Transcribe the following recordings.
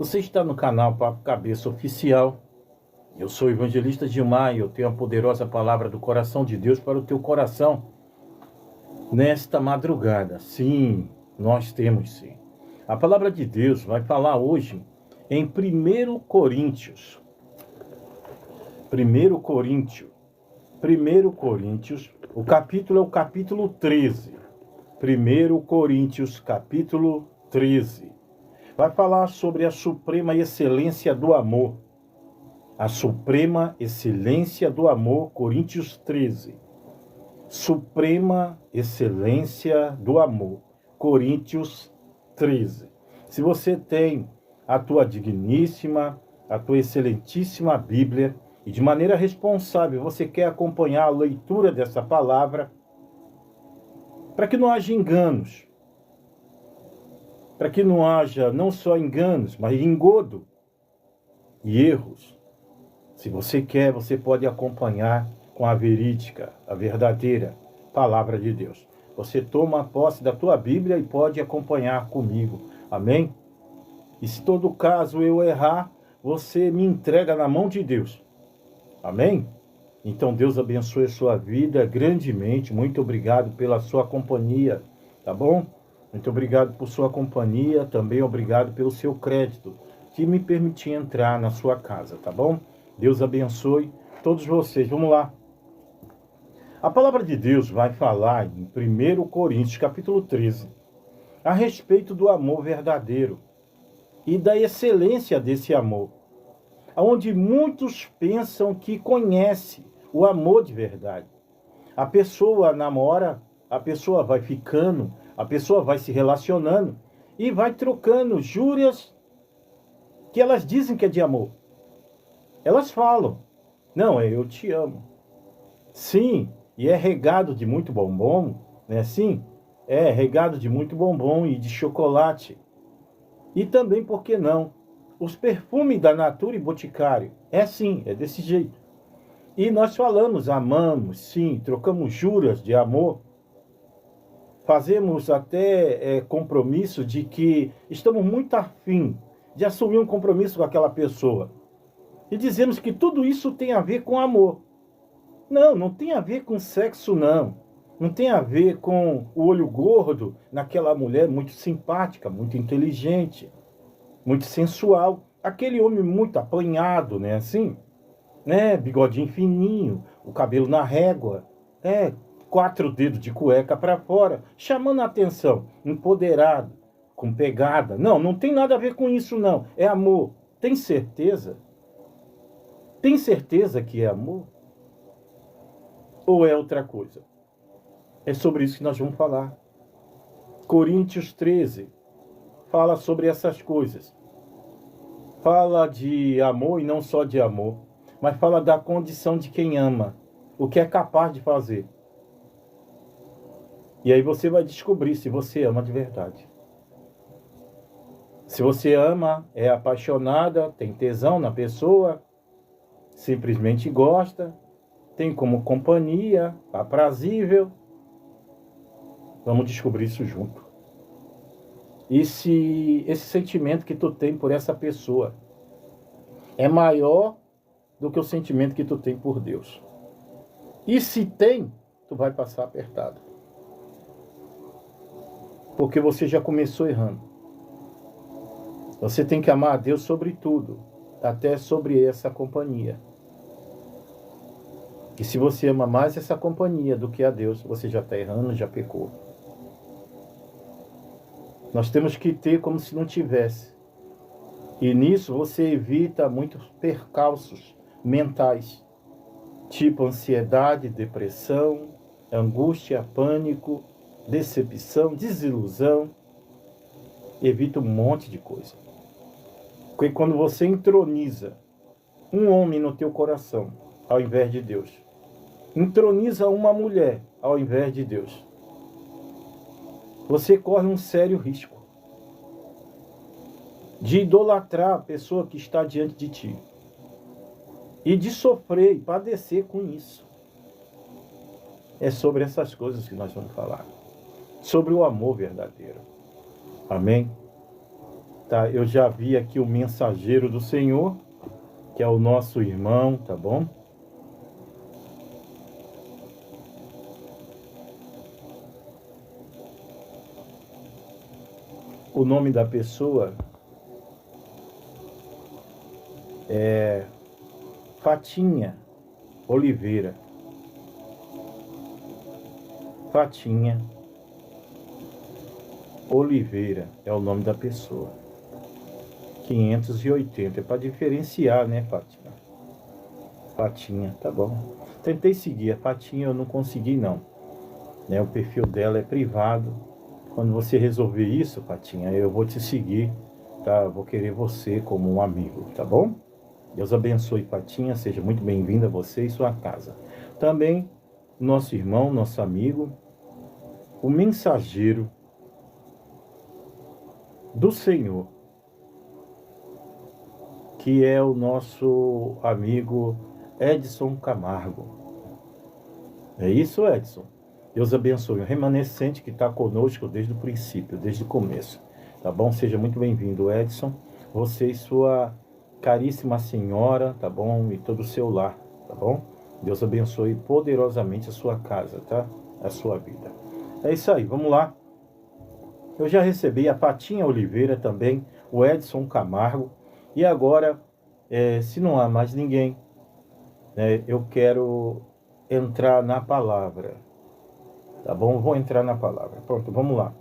Você está no canal Papo Cabeça Oficial. Eu sou o evangelista Gilmar e eu tenho a poderosa palavra do coração de Deus para o teu coração nesta madrugada. Sim, nós temos sim. A palavra de Deus vai falar hoje em 1 Coríntios. 1 Coríntios, o capítulo é o capítulo 13. 1 Coríntios, capítulo 13. Vai falar sobre a suprema excelência do amor. A suprema excelência do amor, Coríntios 13. Suprema excelência do amor, Coríntios 13. Se você tem a tua digníssima, a tua excelentíssima Bíblia, e de maneira responsável você quer acompanhar a leitura dessa palavra, para que não haja enganos, para que não haja não só enganos, mas engodo e erros. Se você quer, você pode acompanhar com a verídica, a verdadeira palavra de Deus. Você toma posse da tua Bíblia e pode acompanhar comigo. Amém? E se todo caso eu errar, você me entrega na mão de Deus. Amém? Então Deus abençoe a sua vida grandemente. Muito obrigado pela sua companhia, tá bom? Muito obrigado por sua companhia, também obrigado pelo seu crédito, que me permitiu entrar na sua casa, tá bom? Deus abençoe todos vocês. Vamos lá. A palavra de Deus vai falar em 1 Coríntios, capítulo 13, a respeito do amor verdadeiro e da excelência desse amor, onde muitos pensam que conhece o amor de verdade. A pessoa namora, a pessoa vai ficando, a pessoa vai se relacionando e vai trocando júrias que elas dizem que é de amor. Elas falam, não, eu te amo. Sim, e é regado de muito bombom, né? Sim, é regado de muito bombom e de chocolate. E também, por que não, os perfumes da Natura e Boticário. É assim, é desse jeito. E nós falamos, amamos, sim, trocamos juras de amor. Fazemos até compromisso de que estamos muito afim de assumir um compromisso com aquela pessoa. E dizemos que tudo isso tem a ver com amor. Não, não tem a ver com sexo, não. Não tem a ver com o olho gordo naquela mulher muito simpática, muito inteligente, muito sensual. Aquele homem muito apanhado, né? Assim, né? Bigodinho fininho, o cabelo na régua, 4 dedos de cueca para fora, chamando a atenção, empoderado, com pegada. Não, não tem nada a ver com isso, não. É amor. Tem certeza? Tem certeza que é amor? Ou é outra coisa? É sobre isso que nós vamos falar. Coríntios 13 fala sobre essas coisas. Fala de amor e não só de amor, mas fala da condição de quem ama, o que é capaz de fazer. E aí você vai descobrir se você ama de verdade. Se você ama, é apaixonada, tem tesão na pessoa, simplesmente gosta, tem como companhia, aprazível. Vamos descobrir isso junto. E se esse sentimento que tu tem por essa pessoa é maior do que o sentimento que tu tem por Deus. E se tem, tu vai passar apertado. Porque você já começou errando. Você tem que amar a Deus sobre tudo, até sobre essa companhia. E se você ama mais essa companhia do que a Deus, você já está errando, já pecou. Nós temos que ter como se não tivesse. E nisso você evita muitos percalços mentais, tipo ansiedade, depressão, angústia, pânico, decepção, desilusão. Evita um monte de coisa. Porque quando você entroniza um homem no teu coração, ao invés de Deus, entroniza uma mulher ao invés de Deus, você corre um sério risco de idolatrar a pessoa que está diante de ti e de sofrer e padecer com isso. É sobre essas coisas que nós vamos falar, sobre o amor verdadeiro. Amém? Tá? Eu já vi aqui o mensageiro do Senhor, que é o nosso irmão, tá bom? O nome da pessoa é Fatinha Oliveira. Fatinha Oliveira é o nome da pessoa. 580, é para diferenciar, né, Fatinha? Fatinha, tá bom. Tentei seguir a Fatinha, eu não consegui não. Né, o perfil dela é privado. Quando você resolver isso, Fatinha, eu vou te seguir, tá? Vou querer você como um amigo, tá bom? Deus abençoe, Fatinha, seja muito bem-vinda você e sua casa. Também, nosso irmão, nosso amigo, o mensageiro do Senhor, que é o nosso amigo Edson Camargo. É isso, Edson? Deus abençoe. O remanescente que está conosco desde o princípio, desde o começo. Tá bom? Seja muito bem-vindo, Edson. Você e sua caríssima senhora, tá bom? E todo o seu lar, tá bom? Deus abençoe poderosamente a sua casa, tá? A sua vida. É isso aí, vamos lá. Eu já recebi a Fatinha Oliveira também, o Edson Camargo. E agora, se não há mais ninguém, eu quero entrar na palavra. Tá bom? Vou entrar na palavra. Pronto, vamos lá.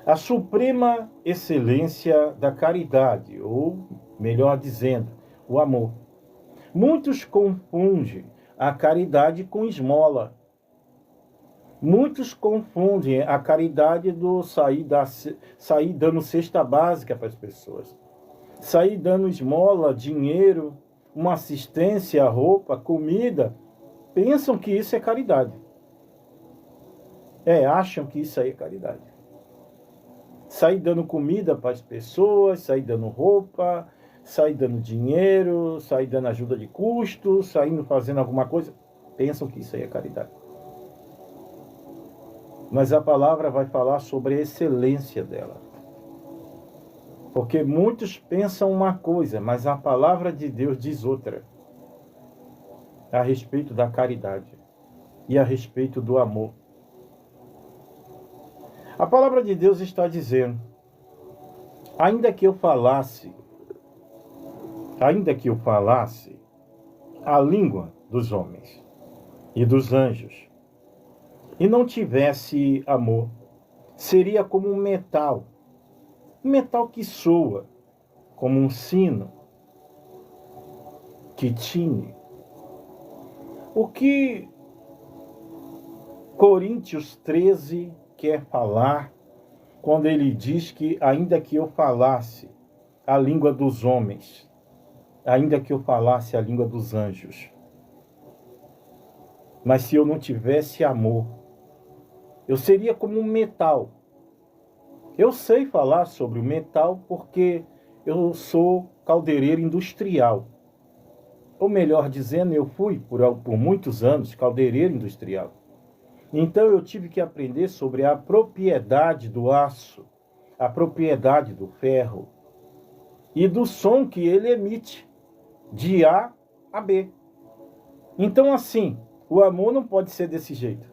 A suprema excelência da caridade, ou melhor dizendo, o amor. Muitos confundem a caridade com esmola. Muitos confundem a caridade do sair dando cesta básica para as pessoas. Sair dando esmola, dinheiro, uma assistência, roupa, comida. Pensam que isso é caridade. Acham que isso aí é caridade. Sair dando comida para as pessoas, sair dando roupa, sair dando dinheiro, sair dando ajuda de custo, saindo fazendo alguma coisa. Pensam que isso aí é caridade. Mas a palavra vai falar sobre a excelência dela. Porque muitos pensam uma coisa, mas a palavra de Deus diz outra. A respeito da caridade e a respeito do amor. A palavra de Deus está dizendo: ainda que eu falasse a língua dos homens e dos anjos, e não tivesse amor, seria como um metal que soa, como um sino que tine. O que Coríntios 13 quer falar quando ele diz que ainda que eu falasse a língua dos homens, ainda que eu falasse a língua dos anjos, mas se eu não tivesse amor, eu seria como um metal. Eu sei falar sobre o metal porque eu sou caldeireiro industrial. Ou melhor dizendo, eu fui por muitos anos caldeireiro industrial. Então eu tive que aprender sobre a propriedade do aço, a propriedade do ferro e do som que ele emite de A a B. Então assim, o amor não pode ser desse jeito.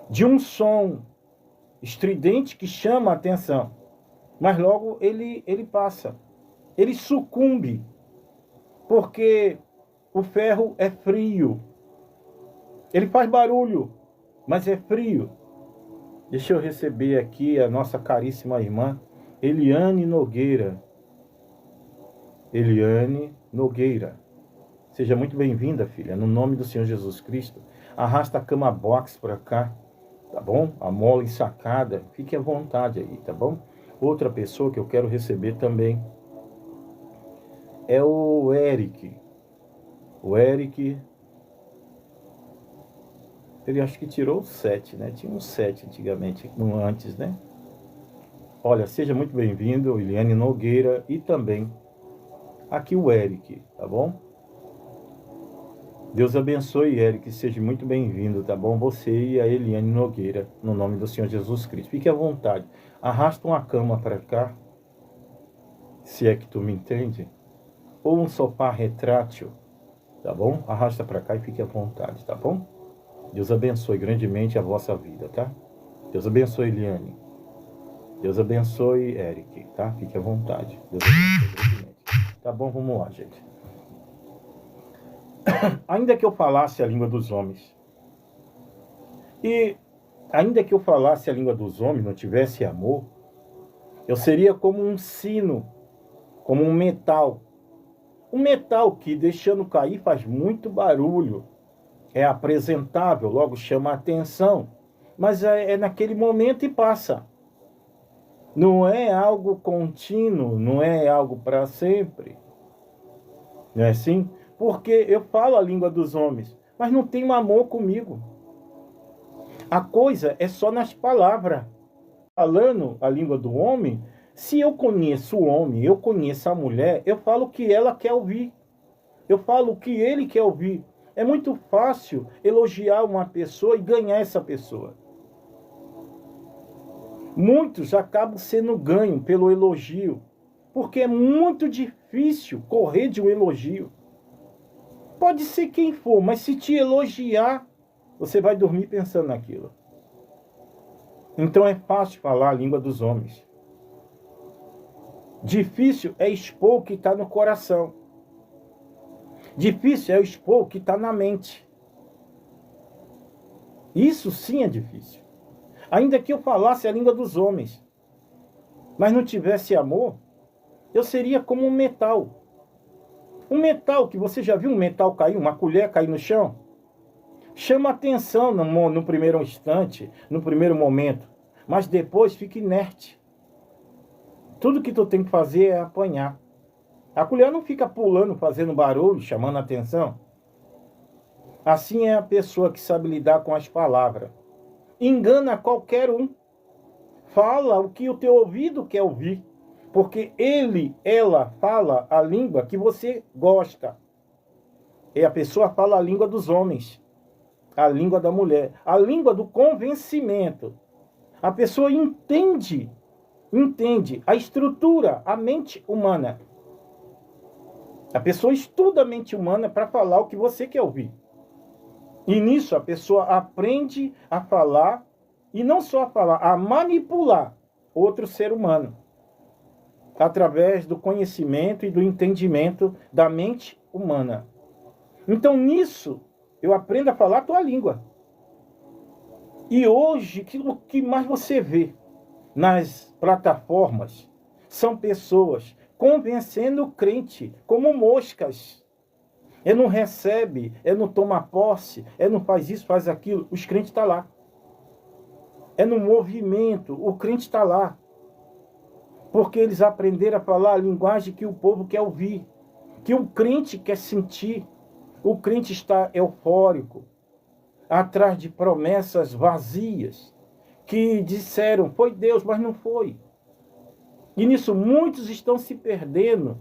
De um som estridente que chama a atenção, mas logo ele passa, ele sucumbe, porque o ferro é frio, ele faz barulho, mas é frio. Deixa eu receber aqui a nossa caríssima irmã Eliane Nogueira. Eliane Nogueira, seja muito bem-vinda, filha, no nome do Senhor Jesus Cristo. Arrasta a cama box para cá, tá bom? A mola ensacada, fique à vontade aí, tá bom? Outra pessoa que eu quero receber também é o Eric. O Eric, ele acho que tirou 7, né? Tinha um 7 antigamente, antes, né? Olha, seja muito bem-vindo, Eliane Nogueira, e também aqui o Eric, tá bom? Deus abençoe, Eric, seja muito bem-vindo, tá bom? Você e a Eliane Nogueira, no nome do Senhor Jesus Cristo. Fique à vontade. Arrasta uma cama para cá, se é que tu me entende, ou um sofá retrátil, tá bom? Arrasta para cá e fique à vontade, tá bom? Deus abençoe grandemente a vossa vida, tá? Deus abençoe Eliane. Deus abençoe Eric, tá? Fique à vontade. Deus abençoe grandemente. Tá bom, vamos lá, gente. Ainda que eu falasse a língua dos homens, e ainda que eu falasse a língua dos homens, não tivesse amor, eu seria como um sino, como um metal. Um metal que, deixando cair, faz muito barulho. É apresentável, logo chama a atenção. Mas é naquele momento e passa. Não é algo contínuo, não é algo para sempre. Não é assim? Porque eu falo a língua dos homens, mas não tenho amor comigo. A coisa é só nas palavras. Falando a língua do homem, se eu conheço o homem, eu conheço a mulher, eu falo o que ela quer ouvir. Eu falo o que ele quer ouvir. É muito fácil elogiar uma pessoa e ganhar essa pessoa. Muitos acabam sendo ganhos pelo elogio, porque é muito difícil correr de um elogio. Pode ser quem for, mas se te elogiar, você vai dormir pensando naquilo. Então é fácil falar a língua dos homens. Difícil é expor o que está no coração. Difícil é expor o que está na mente. Isso sim é difícil. Ainda que eu falasse a língua dos homens, mas não tivesse amor, eu seria como um metal. Um metal, que você já viu um metal cair, uma colher cair no chão? Chama atenção no primeiro instante, no primeiro momento, mas depois fica inerte. Tudo que tu tem que fazer é apanhar. A colher não fica pulando, fazendo barulho, chamando atenção. Assim é a pessoa que sabe lidar com as palavras. Engana qualquer um. Fala o que o teu ouvido quer ouvir. Porque ela fala a língua que você gosta. E a pessoa fala a língua dos homens. A língua da mulher. A língua do convencimento. A pessoa entende a estrutura, a mente humana. A pessoa estuda a mente humana para falar o que você quer ouvir. E nisso a pessoa aprende a falar, e não só a falar, a manipular outro ser humano. Através do conhecimento e do entendimento da mente humana. Então nisso eu aprendo a falar a tua língua. E hoje, o que mais você vê nas plataformas são pessoas convencendo o crente como moscas. Não recebe, não toma posse, não faz isso, faz aquilo. Os crentes estão lá. É no movimento, o crente está lá. Porque eles aprenderam a falar a linguagem que o povo quer ouvir, que o crente quer sentir. O crente está eufórico, atrás de promessas vazias, que disseram, foi Deus, mas não foi. E nisso muitos estão se perdendo,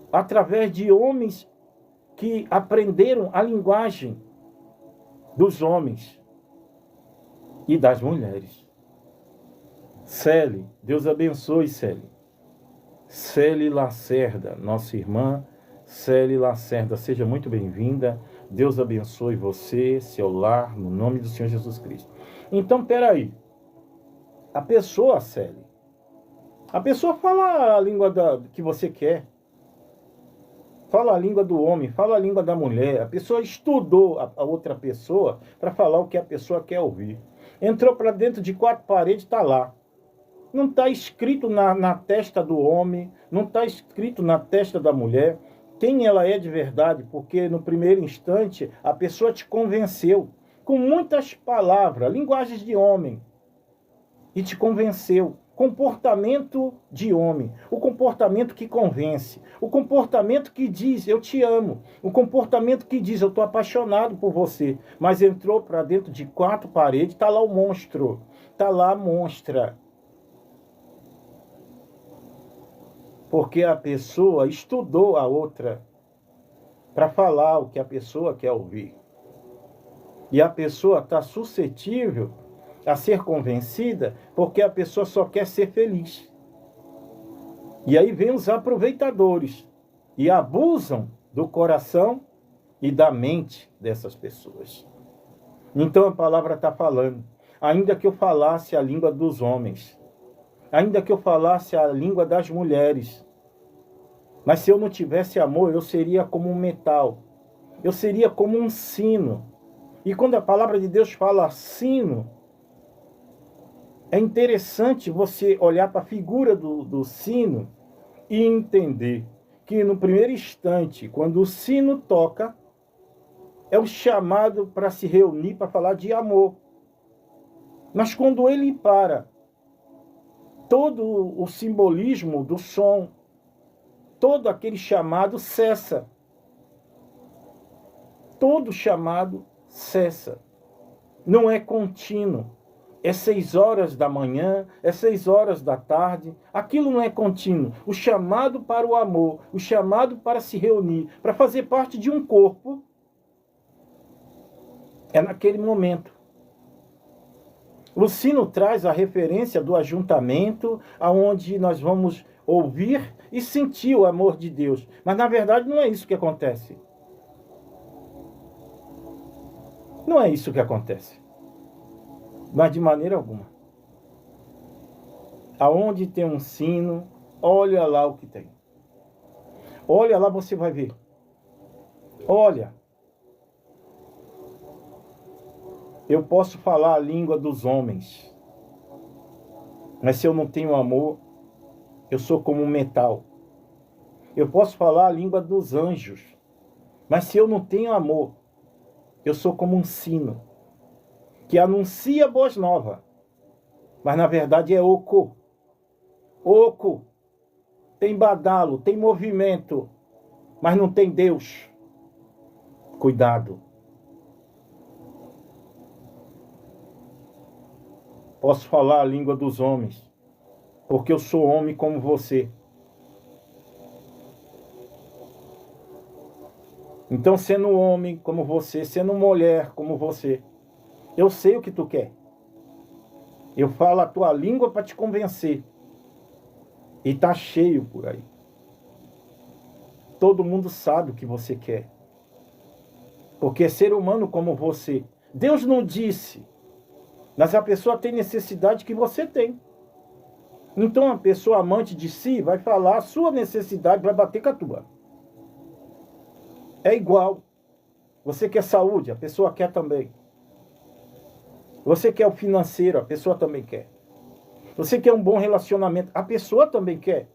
através de homens que aprenderam a linguagem dos homens e das mulheres. Célie, Deus abençoe Célie. Célie Lacerda, nossa irmã Célie Lacerda, seja muito bem-vinda. Deus abençoe você, seu lar, no nome do Senhor Jesus Cristo. Então, peraí. A pessoa, Célie, a pessoa fala a língua que você quer. Fala a língua do homem, fala a língua da mulher. A pessoa estudou a outra pessoa para falar o que a pessoa quer ouvir. Entrou para dentro de quatro paredes, está lá. Não está escrito na testa do homem, não está escrito na testa da mulher quem ela é de verdade, porque no primeiro instante a pessoa te convenceu com muitas palavras, linguagens de homem, e te convenceu. Comportamento de homem, o comportamento que convence, o comportamento que diz eu te amo, o comportamento que diz eu estou apaixonado por você, mas entrou para dentro de quatro paredes, está lá o monstro, está lá a monstra. Porque a pessoa estudou a outra para falar o que a pessoa quer ouvir. E a pessoa está suscetível a ser convencida porque a pessoa só quer ser feliz. E aí vem os aproveitadores e abusam do coração e da mente dessas pessoas. Então a palavra está falando, ainda que eu falasse a língua dos homens, ainda que eu falasse a língua das mulheres, mas se eu não tivesse amor, eu seria como um metal, eu seria como um sino. E quando a palavra de Deus fala sino, é interessante você olhar para a figura do sino e entender que no primeiro instante, quando o sino toca, é o chamado para se reunir, para falar de amor. Mas quando ele para, todo o simbolismo do som, todo aquele chamado cessa. Todo chamado cessa. Não é contínuo. É 6 horas da manhã, é 6 horas da tarde. Aquilo não é contínuo. O chamado para o amor, o chamado para se reunir, para fazer parte de um corpo, é naquele momento. O sino traz a referência do ajuntamento, aonde nós vamos ouvir e sentir o amor de Deus. Mas na verdade não é isso que acontece. Não é isso que acontece. Mas de maneira alguma. Aonde tem um sino, olha lá o que tem. Olha lá, você vai ver. Olha. Eu posso falar a língua dos homens, mas se eu não tenho amor, eu sou como um metal. Eu posso falar a língua dos anjos, mas se eu não tenho amor, eu sou como um sino, que anuncia boas novas, mas na verdade é oco. Oco. Tem badalo, tem movimento, mas não tem Deus. Cuidado. Posso falar a língua dos homens, porque eu sou homem como você. Então, sendo homem como você, sendo mulher como você, eu sei o que tu quer. Eu falo a tua língua para te convencer. E tá cheio por aí. Todo mundo sabe o que você quer. Porque é ser humano como você. Deus não disse, mas a pessoa tem necessidade que você tem. Então a pessoa amante de si vai falar a sua necessidade, vai bater com a tua. É igual. Você quer saúde, a pessoa quer também. Você quer o financeiro, a pessoa também quer. Você quer um bom relacionamento, a pessoa também quer.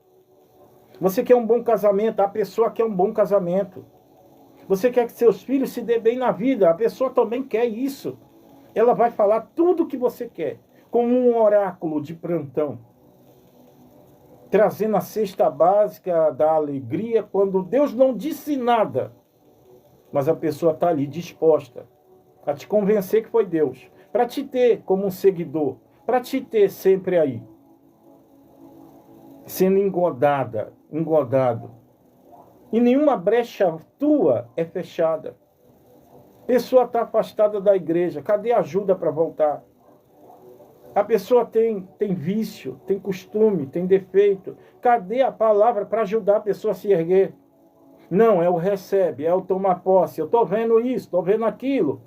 Você quer um bom casamento, a pessoa quer um bom casamento. Você quer que seus filhos se dê bem na vida, a pessoa também quer isso. Ela vai falar tudo o que você quer, como um oráculo de plantão, trazendo a cesta básica da alegria, quando Deus não disse nada, mas a pessoa está ali disposta a te convencer que foi Deus, para te ter como um seguidor, para te ter sempre aí, sendo engodado, e nenhuma brecha tua é fechada. Pessoa está afastada da igreja, cadê a ajuda para voltar? A pessoa tem vício, tem costume, tem defeito. Cadê a palavra para ajudar a pessoa a se erguer? Não, é o recebe, é o tomar posse. Eu estou vendo isso, estou vendo aquilo.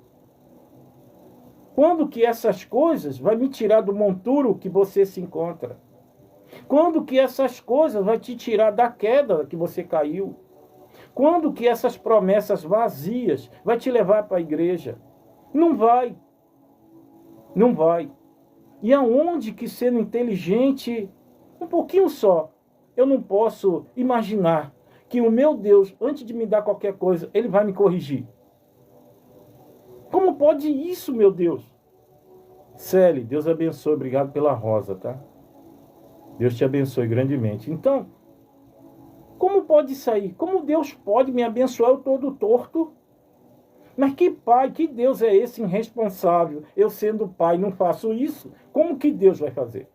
Quando que essas coisas vai me tirar do monturo que você se encontra? Quando que essas coisas vai te tirar da queda que você caiu? Quando que essas promessas vazias vai te levar para a igreja? Não vai. Não vai. E aonde que sendo inteligente, um pouquinho só, eu não posso imaginar que o meu Deus, antes de me dar qualquer coisa, Ele vai me corrigir? Como pode isso, meu Deus? Célia, Deus abençoe, obrigado pela rosa, tá? Deus te abençoe grandemente. Então, como pode sair? Como Deus pode me abençoar eu todo torto? Mas que pai, que Deus é esse irresponsável? Eu sendo pai não faço isso? Como que Deus vai fazer?